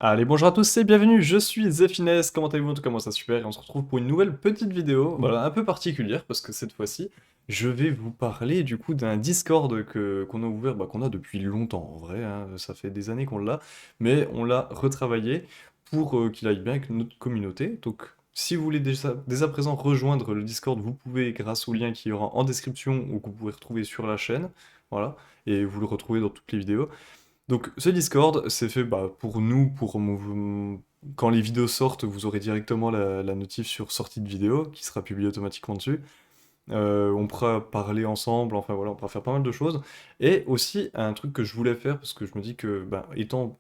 Allez, bonjour à tous et bienvenue, je suis Zephines, comment allez-vous? En tout cas, moi ça super, et on se retrouve pour une nouvelle petite vidéo, voilà, un peu particulière, parce que cette fois-ci, je vais vous parler du coup d'un Discord qu'on a ouvert, qu'on a depuis longtemps en vrai, hein, ça fait des années qu'on l'a, mais on l'a retravaillé pour qu'il aille bien avec notre communauté, donc si vous voulez déjà, dès à présent rejoindre le Discord, vous pouvez grâce au lien qui y aura en description ou que vous pourrez retrouver sur la chaîne, voilà, et vous le retrouvez dans toutes les vidéos. Donc ce Discord, c'est fait pour nous, quand les vidéos sortent, vous aurez directement la notif sur sortie de vidéo, qui sera publiée automatiquement dessus. On pourra parler ensemble, enfin voilà, on pourra faire pas mal de choses. Et aussi, un truc que je voulais faire, parce que je me dis que, étant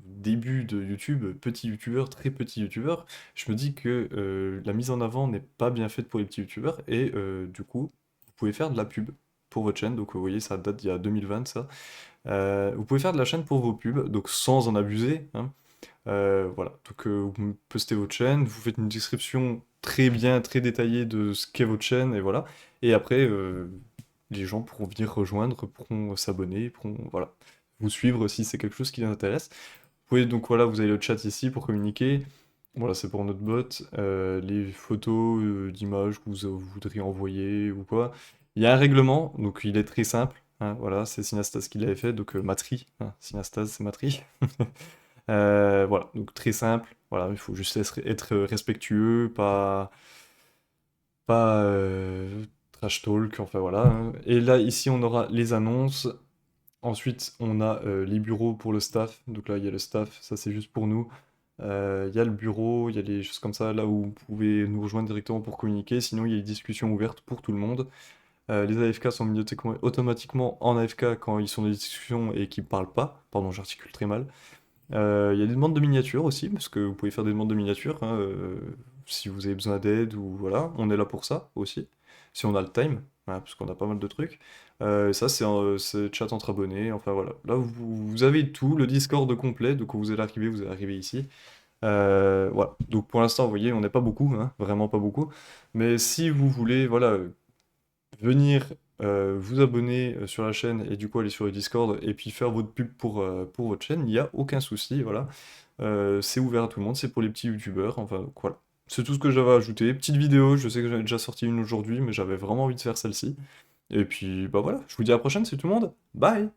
début de YouTube, petit YouTubeur, très petit YouTubeur, je me dis que la mise en avant n'est pas bien faite pour les petits YouTubeurs, et du coup, vous pouvez faire de la pub pour votre chaîne, donc vous voyez, ça date d'il y a 2020, ça. Vous pouvez faire de la chaîne pour vos pubs, donc sans en abuser, hein. Voilà, donc vous postez votre chaîne, vous faites une description très bien, très détaillée de ce qu'est votre chaîne, et voilà. Et après, les gens pourront venir rejoindre, pourront s'abonner, pourront, voilà, vous suivre si c'est quelque chose qui les intéresse. Vous pouvez donc, voilà, vous avez le chat ici pour communiquer. Voilà, c'est pour notre bot. Les photos d'images que vous voudriez envoyer ou quoi. Il y a un règlement, donc il est très simple, hein, voilà, c'est Synastas qui l'avait fait, donc Matri, hein, Synastas c'est Matri. Voilà, donc très simple, voilà, il faut juste être respectueux, pas trash talk, enfin voilà, hein. Et là, ici, on aura les annonces. Ensuite, on a les bureaux pour le staff. Donc là, il y a le staff, ça c'est juste pour nous. Il y a le bureau, il y a les choses comme ça, là où vous pouvez nous rejoindre directement pour communiquer. Sinon, il y a les discussions ouvertes pour tout le monde. Les AFK sont mis automatiquement en AFK quand ils sont dans des discussions et qu'ils parlent pas. Pardon, j'articule très mal. Il y a des demandes de miniatures aussi, parce que vous pouvez faire des demandes de miniatures, hein, si vous avez besoin d'aide ou voilà, on est là pour ça aussi, si on a le time, voilà, parce qu'on a pas mal de trucs. Ça, c'est chat entre abonnés, enfin voilà. Là, vous avez tout, le Discord complet, donc quand vous allez arriver ici. Voilà, donc pour l'instant, vous voyez, on n'est pas beaucoup, hein, vraiment pas beaucoup. Mais si vous voulez, voilà, venir vous abonner sur la chaîne et du coup aller sur le Discord et puis faire votre pub pour votre chaîne, il n'y a aucun souci, voilà. C'est ouvert à tout le monde, c'est pour les petits youtubeurs, enfin donc voilà. C'est tout ce que j'avais à ajouter. Petite vidéo, je sais que j'en ai déjà sorti une aujourd'hui, mais j'avais vraiment envie de faire celle-ci. Et puis bah voilà, je vous dis à la prochaine, c'est tout le monde. Bye!